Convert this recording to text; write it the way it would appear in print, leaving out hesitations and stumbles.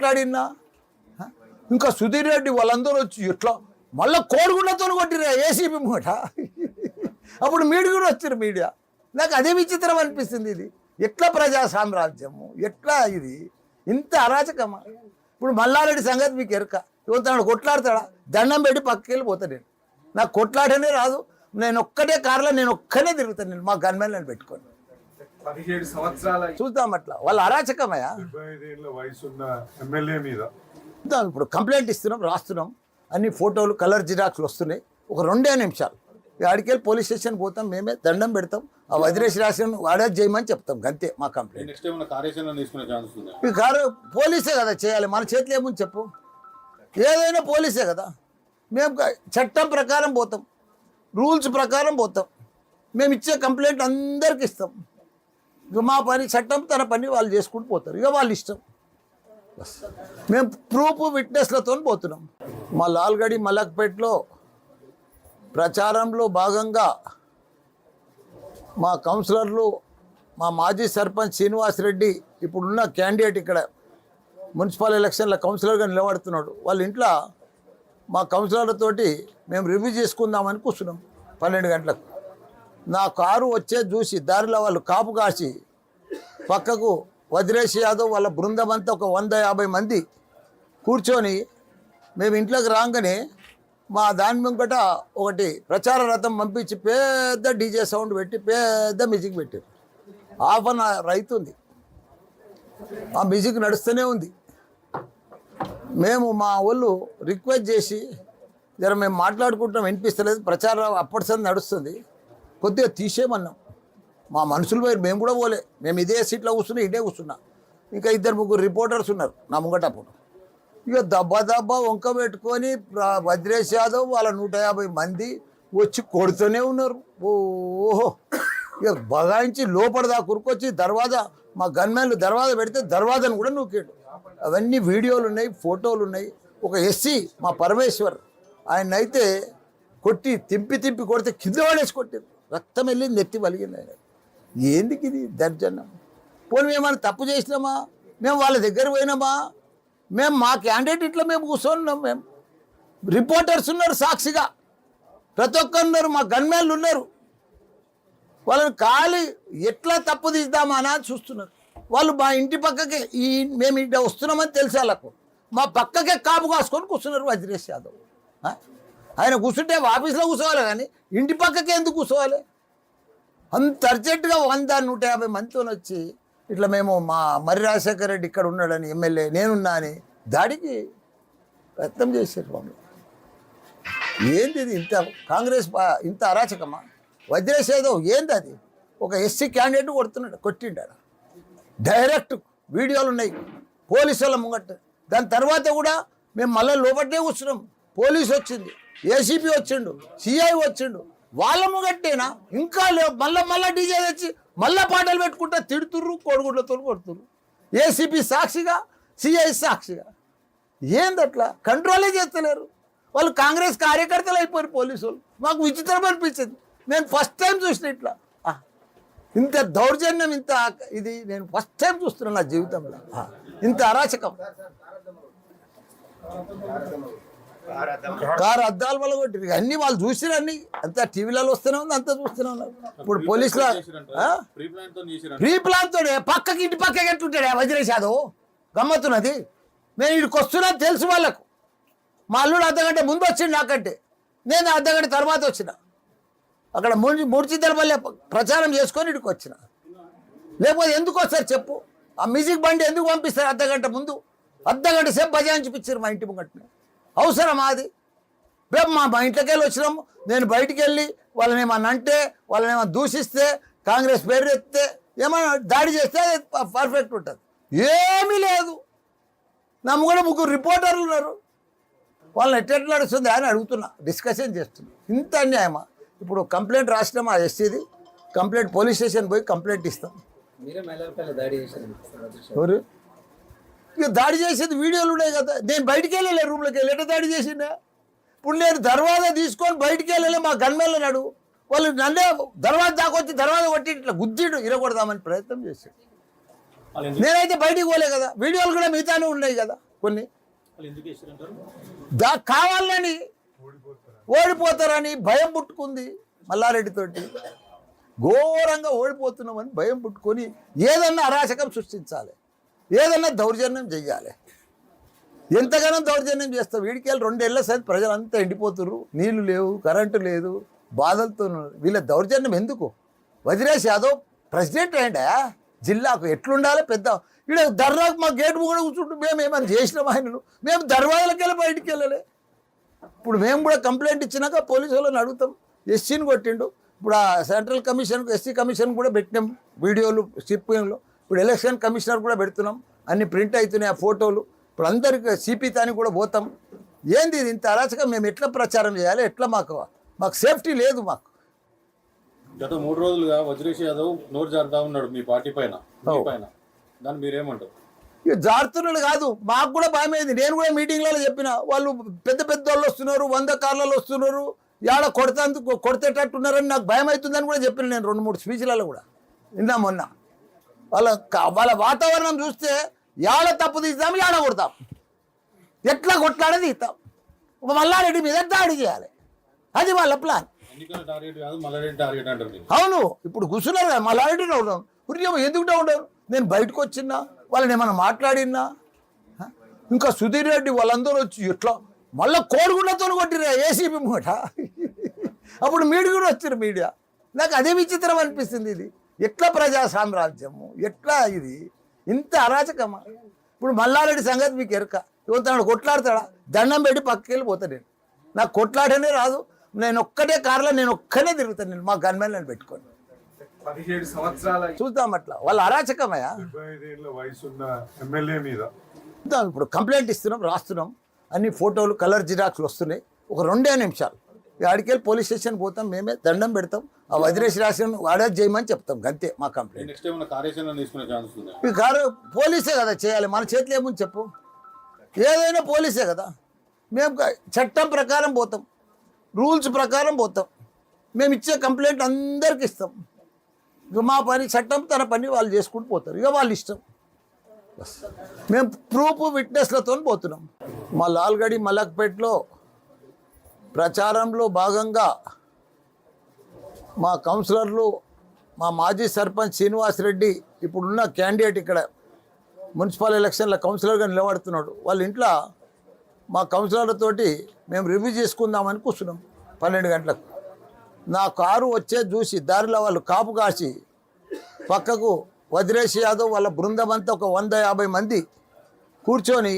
మాట్లాడినా ఇంకా సుధీర్ రెడ్డి వాళ్ళందరూ వచ్చి ఇట్లా మళ్ళీ కోడిగుండతో కొట్టిరా ఏసీబీ మూట. అప్పుడు మీడియా కూడా వచ్చారు. మీడియా నాకు అదే విచిత్రం అనిపిస్తుంది. ఇది ఎట్లా ప్రజా సామ్రాజ్యము, ఎట్లా ఇది ఇంత అరాచకమా? ఇప్పుడు మల్లారెడ్డి సంగతి మీకు ఎరక. ఇవ్వతాడు కొట్లాడతాడా? దండం పెట్టి పక్కకి వెళ్ళిపోతా. నాకు కొట్లాడనే రాదు. నేను ఒక్కటే కారులో నేను ఒక్కనే తిరుగుతాను. నేను మా గన్మెన్లను పెట్టుకొని 17 సంవత్సరాల చూద్దాం. అట్లా వాళ్ళ అరాచకమయ్యా. 75 ఏళ్ల వయసున్న ఎమ్మెల్యే మీద ఇప్పుడు కంప్లైంట్ ఇస్తున్నాం, రాస్తున్నాం, అన్ని ఫోటోలు కలర్ జిరాక్స్లు వస్తున్నాయి. ఒక 2 నిమిషాలు ఆడికెళ్ళి పోలీస్ స్టేషన్ పోతాం, మేమే దండం పెడతాం, ఆ వదిలేసి రాసిన వాడేది చేయమని చెప్తాం. అంతే మా కంప్లైంట్. ఈ కారు పోలీసే కదా చేయాలి, మన చేతిలో ఏముంది చెప్పు? ఏదైనా పోలీసే కదా. మేము చట్టం ప్రకారం పోతాం, రూల్స్ ప్రకారం పోతాం. మేము ఇచ్చే కంప్లైంట్ అందరికి ఇస్తాం. ఇక మా పని చట్టం తన పని వాళ్ళు చేసుకుంటూ పోతారు. ఇక వాళ్ళు ఇష్టం. బస్ మేము ప్రూఫ్ విట్నెస్లతో పోతున్నాం. మా లాల్గడి మలక్పేటలో ప్రచారంలో భాగంగా మా కౌన్సిలర్లు, మా మాజీ సర్పంచ్ శ్రీనివాసరెడ్డి ఇప్పుడున్న క్యాండిడేట్ ఇక్కడ మున్సిపల్ ఎలక్షన్ల కౌన్సిలర్గా నిలబడుతున్నాడు. వాళ్ళ ఇంట్లో మా కౌన్సిలర్లతోటి మేము రివ్యూ చేసుకుందామని కూర్చున్నాం 12 గంటలకు. నా కారు వచ్చేది చూసి దారిలో వాళ్ళు కాపు కాసి పక్కకు వదిలేసి యాదవ్ వాళ్ళ బృందం అంతా ఒక 150 మంది కూర్చొని మేము ఇంట్లోకి రాగానే మా దాని ముంగట ఒకటి ప్రచార రథం పంపించి పెద్ద డీజే సౌండ్ పెట్టి పెద్ద మ్యూజిక్ పెట్టారు. హాఫ్ అన్ అవర్ అవుతుంది, ఆ మ్యూజిక్ నడుస్తూనే ఉంది. మేము మా వాళ్ళు రిక్వెస్ట్ చేసి జర మేము మాట్లాడుకుంటాం, వినిపిస్తలేదు, ప్రచారం అప్పటిసరి నడుస్తుంది, కొద్దిగా తీసేయమన్నాం. మా మనుషులు పోయి మేము కూడా పోలే. మేము ఇదే సీట్లో కూర్చున్నా, ఇదే కూర్చున్నా. ఇంకా 2-3 రిపోర్టర్స్ ఉన్నారు నా ముంగటప్పుడు. ఇక దబ్బా వంక పెట్టుకొని వదిలేసి యాదవ్ వాళ్ళ 150 మంది వచ్చి కొడుతూనే ఉన్నారు. ఓహో ఇక బగాయించి లోపల కురుకొచ్చి దర్వాజా, మా గన్మెన్లు దర్వాజా పెడితే దర్వాజాను కూడా నూకాడు. అవన్నీ వీడియోలు ఉన్నాయి, ఫోటోలు ఉన్నాయి. ఒక ఎస్సీ మా పరమేశ్వర్ ఆయన అయితే కొట్టి తింపి కొడితే కింద పడేసి కొట్టారు. రక్తం వెళ్ళి నెత్తి వలిగింది. ఆయన ఏందికి ఇది దర్జన్నం? పోనీ మేమన్నా తప్పు చేసినామా? మేము వాళ్ళ దగ్గర పోయినామా? మేము మా క్యాండిడేట్ ఇట్లా మేము కూర్చొని మేము రిపోర్టర్స్ ఉన్నారు సాక్షిగా, ప్రతి ఒక్కరు ఉన్నారు, మా గన్మెన్లు ఉన్నారు. వాళ్ళని ఖాళీ ఎట్లా తప్పు తీద్దామా అని చూస్తున్నారు. వాళ్ళు మా ఇంటి పక్కకే మేము ఇక్కడ వస్తున్నామని తెలిసి వాళ్ళకు మా పక్కకే కాపు కాసుకొని కూర్చున్నారు వజ్రేష్ యాదవ్. ఆయన కూర్చుంటే ఆఫీస్లో కూర్చోవాలి కానీ ఇంటి పక్కకే ఎందుకు కూర్చోవాలి? అంత అర్జెంటుగా 100-150 మందితో వచ్చి ఇట్లా మేము మా మర్రి రాజశేఖర రెడ్డి ఇక్కడ ఉన్నాడని ఎమ్మెల్యే నేనున్నా అని దాడికి ప్రయత్నం చేశారు. వాళ్ళు ఏంది ఇది? ఇంత కాంగ్రెస్ ఇంత అరాచకమా? వజ్రేష్ యాదవ్ ఏంది అది? ఒక ఎస్సీ క్యాండిడేట్ కొట్టిండాడు. డైరెక్ట్ వీడియోలు ఉన్నాయి పోలీసు వాళ్ళ ముంగట. దాని తర్వాత కూడా మేము మళ్ళీ లోపట్టే కూర్చున్నాం. పోలీసు వచ్చింది, ఏసీపీ వచ్చిండు, సిఐ వచ్చిండు. వాళ్ళ ముంగట్టేనా ఇంకా మళ్ళా డీజే తెచ్చి మళ్ళా పాటలు పెట్టుకుంటా తిడుతుర్రు, కోడిగుడ్లతో కొడుతుర్రు. ఏసీపీ సాక్షిగా, సిఐ సాక్షిగా. ఏందట్లా? కంట్రోలే చేస్తలేరు వాళ్ళు. కాంగ్రెస్ కార్యకర్తలు అయిపోయారు పోలీసు వాళ్ళు. మాకు విచిత్రం అనిపించింది. నేను ఫస్ట్ టైం చూసిన ఇట్లా ఇంత దౌర్జన్యం, ఇంత ఇది నేను ఫస్ట్ టైం చూస్తున్నాను నా జీవితంలో. ఇంత అరాచకం. కారు అద్దాలు వల్ల కొట్టి అన్ని వాళ్ళు చూసిరు, అన్ని అంతా టీవీలలో వస్తూనే ఉంది, అంతా చూస్తూనే ఉన్నారు. ఇప్పుడు పోలీసుల ప్రీ ప్లాన్ తోడే పక్కకి ఇంటి పక్కకి ఎట్లుంటాడు వజ్రేష్ యాదవ్? గమ్మత్తున్నది. నేను ఇక్కడికి వస్తున్నా తెలుసు వాళ్ళకు. మా అల్లుడు అర్ధగంట ముందు వచ్చిండు నాకంటే, నేను అర్ధగంట తర్వాత వచ్చిన. అక్కడ మూర్చిద్దలపల్లి ప్రచారం చేసుకొని ఇక్కడికి వచ్చిన. లేకపోతే ఎందుకు వస్తారు చెప్పు? ఆ మ్యూజిక్ బండి ఎందుకు పంపిస్తారు అర్ధగంట ముందు? అర్ధగంట సేపు బజాయించిపించారు మా ఇంటి ముంగట్నే. అవసరమా అది? రేపు మా ఇంట్లోకి వెళ్ళి వచ్చినాము. నేను బయటికి వెళ్ళి వాళ్ళని ఏమన్నా అంటే, వాళ్ళని ఏమన్నా దూషిస్తే, కాంగ్రెస్ పేరు ఎత్తే, ఏమన్నా దాడి చేస్తే పర్ఫెక్ట్ ఉంటుంది. ఏమీ లేదు. నా కూడా 3 రిపోర్టర్లు ఉన్నారు. వాళ్ళని ఎట్లా నడుస్తుంది అని అడుగుతున్నా, డిస్కషన్ చేస్తున్నా. ఇంత అన్యాయమా? ఇప్పుడు కంప్లైంట్ రాసినాం ఆ ఎస్సీది. కంప్లైంట్ పోలీస్ స్టేషన్ పోయి కంప్లైంట్ ఇస్తాం. ఎవరు ఇక దాడి చేసేది వీడియోలు ఉన్నాయి కదా. నేను బయటికి వెళ్ళలే, రూమ్లోకి వెళ్ళి ఎట్లా దాడి చేసిందా? ఇప్పుడు నేను దర్వాజా తీసుకొని బయటికి వెళ్ళలే, మా గన్మెన్లు నడు వాళ్ళు నన్నే దర్వాజా దాకొచ్చి దర్వాజా కొట్టి ఇట్లా గుద్దిడు ఇరగొడదామని ప్రయత్నం చేశాడు. నేనైతే బయటికి పోలే కదా. వీడియోలు కూడా మిగతానే ఉన్నాయి కదా. కొన్ని కావాలని ఓడిపోతారని భయం పుట్టుకుంది మల్లారెడ్డితోటి. ఘోరంగా ఓడిపోతున్నామని భయం పుట్టుకొని ఏదన్నా అరాచకం సృష్టించాలి, ఏదన్నా దౌర్జన్యం చెయ్యాలి. ఎంతగానో దౌర్జన్యం చేస్తాం. వీడికెళ్ళి 2 ఏళ్ళ సరి ప్రజలంతా ఎండిపోతున్నారు, నీళ్లు లేవు, కరెంటు లేదు, బాధలతో ఉన్నారు. వీళ్ళ దౌర్జన్యం ఎందుకు? వజ్రేష్ యాదవ్ ప్రెసిడెంట్ అయ్యండా జిల్లాకు, ఎట్లుండాలి పెద్ద. ఇక్కడ దర్వాకు మా గేట్ కూడా కూర్చుంటూ మేము ఏమైనా చేసినాం ఆయనను, మేము దర్వాజలకి వెళ్ళి బయటికి వెళ్ళలే. ఇప్పుడు మేము కూడా కంప్లైంట్ ఇచ్చినాక పోలీసు వాళ్ళని అడుగుతాం. ఎస్సీని కొట్టిండు. ఇప్పుడు ఆ సెంట్రల్ కమిషన్కు ఎస్సీ కమిషన్ కూడా పెట్టినాం, వీడియోలు స్టిప్పింగ్లో. ఇప్పుడు ఎలక్షన్ కమిషనర్ కూడా పెడుతున్నాం, అన్ని ప్రింట్ అవుతున్నాయి ఆ ఫోటోలు. ఇప్పుడు అందరికి సిపి తానికి కూడా పోతాం. ఏంది ఇది ఇంత అరాచకం? మేము ఎట్లా ప్రచారం చేయాలి? ఎట్లా మాకు సేఫ్టీ లేదు. మాకు గత 3 రోజులుగా వజ్రేష్ యాదవ్ నోరు జారుతా ఉన్నాడు మీ పార్టీ పైన. దాన్ని మీరేమంటారు? ఇక జారుతున్నాడు కాదు, మాకు కూడా భయమైంది. నేను కూడా మీటింగ్లలో చెప్పిన, వాళ్ళు పెద్ద పెద్ద వాళ్ళు వస్తున్నారు, 100 కార్లలో వస్తున్నారు, యాడ కొడితేటట్టున్నారని నాకు భయం అవుతుందని కూడా చెప్పిన నేను 2-3 స్పీచ్లలో కూడా నిన్న మొన్న. వాళ్ళ వాతావరణం చూస్తే యాడ తప్పు తీస్తాం, యాడ కొడతాం, ఎట్లా కొట్లాడే తీస్తాం, మల్లారెడ్డి మీద దాడి చేయాలి, అది వాళ్ళ ప్లాన్. అవును, ఇప్పుడు కూర్చున్నారు కదా మల్లారెడ్డిని ఉండడం ఉద్యమం ఎందుకు ఉండరు? నేను బయటకు వచ్చినా, వాళ్ళని ఏమన్నా మాట్లాడినా, ఇంకా సుధీర్ రెడ్డి వాళ్ళందరూ వచ్చి ఎట్లా మళ్ళీ కోడిగుండతో కొట్టిరా ఏసీబీ మూట. అప్పుడు మీడియా కూడా వచ్చారు. మీడియా నాకు అదే విచిత్రం అనిపిస్తుంది. ఇది ఎట్లా ప్రజా సామ్రాజ్యము? ఎట్లా ఇది ఇంత అరాచకమా? ఇప్పుడు మల్లారెడ్డి సంగతి మీకు ఎరక. ఇవ్వతాడు కొట్లాడతాడా? దండం పెట్టి పక్కకి వెళ్ళిపోతా. నాకు కొట్లాడనే రాదు. నేను ఒక్కటే కారులో నేను ఒక్కనే తిరుగుతాను. నేను మా గన్మెన్లను పెట్టుకొని 17 సంవత్సరాల చూద్దాం. అట్లా వాళ్ళ అరాచకమయ్యా. 75 ఏళ్ల వయసున్న ఎమ్మెల్యే మీద చూద్దాం. ఇప్పుడు కంప్లైంట్ ఇస్తున్నాం, రాస్తున్నాం, అన్ని ఫోటోలు కలర్ జిరాక్స్లు వస్తున్నాయి. ఒక 2 నిమిషాలు ఆడికెళ్ళి పోలీస్ స్టేషన్ పోతాం, మేమే దండం పెడతాం, ఆ వజ్రేష్ రాసిన వాడేది చేయమని చెప్తాం, అంతే మా కంప్లైంట్. నెక్స్ట్ ఏమైనా కార్యాచరణ తీసుకునే ఛాన్స్ ఉంది? ఈ కారు పోలీసే కదా చేయాలి, మన చేతిలో ఏముంది చెప్పు? ఏదైనా పోలీసే కదా. మేము చట్టం ప్రకారం పోతాం, రూల్స్ ప్రకారం పోతాం. మేము ఇచ్చే కంప్లైంట్ అందరికి ఇస్తాం. ఇక మా పని చట్టం తన పని వాళ్ళు చేసుకుంటూ పోతారు, ఇక వాళ్ళు ఇష్టం. బస్ మేము ప్రూఫ్ విట్నెస్లతో పోతున్నాం. మా లాల్గడి మలక్పేటలో ప్రచారంలో భాగంగా మా కౌన్సిలర్లు, మా మాజీ సర్పంచ్ శ్రీనివాసరెడ్డి ఇప్పుడున్న క్యాండిడేట్ ఇక్కడ మున్సిపల్ ఎలక్షన్ల కౌన్సిలర్గా నిలబడుతున్నాడు. వాళ్ళ ఇంట్లో మా కౌన్సిలర్లతోటి మేము రివ్యూ చేసుకుందామని కూర్చున్నాం 12 గంటలకు. నా కారు వచ్చేది చూసి దారిలో వాళ్ళు కాపు కాసి పక్కకు వజ్రేష్ యాదవ్ వాళ్ళ బృందం అంతా ఒక 150 మంది కూర్చొని